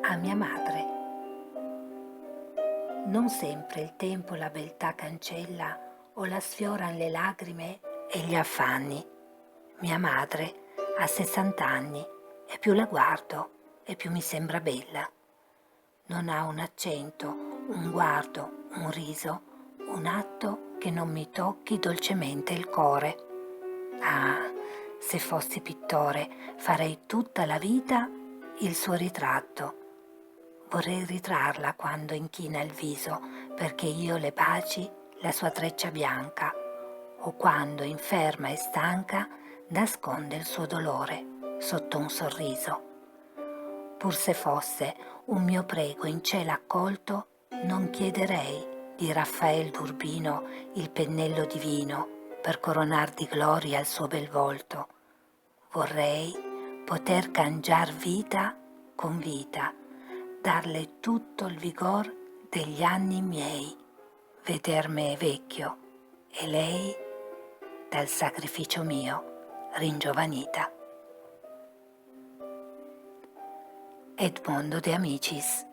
a mia madre. Non sempre il tempo la beltà cancella o la sfioran le lagrime e gli affanni. Mia madre ha 60 anni e più la guardo e più mi sembra bella. Non ha un accento, un guardo, un riso, un atto che non mi tocchi dolcemente il cuore. Ah, se fossi pittore farei tutta la vita il suo ritratto. Vorrei ritrarla quando inchina il viso perché io le baci la sua treccia bianca o quando, inferma e stanca, nasconde il suo dolore sotto un sorriso. Pur se fosse un mio prego in cielo accolto, non chiederei di Raffael d'Urbino il pennello divino per coronar di gloria il suo bel volto. Vorrei poter cangiar vita con vita, darle tutto il vigor degli anni miei, vederme vecchio e lei dal sacrificio mio ringiovanita. Edmondo De Amicis.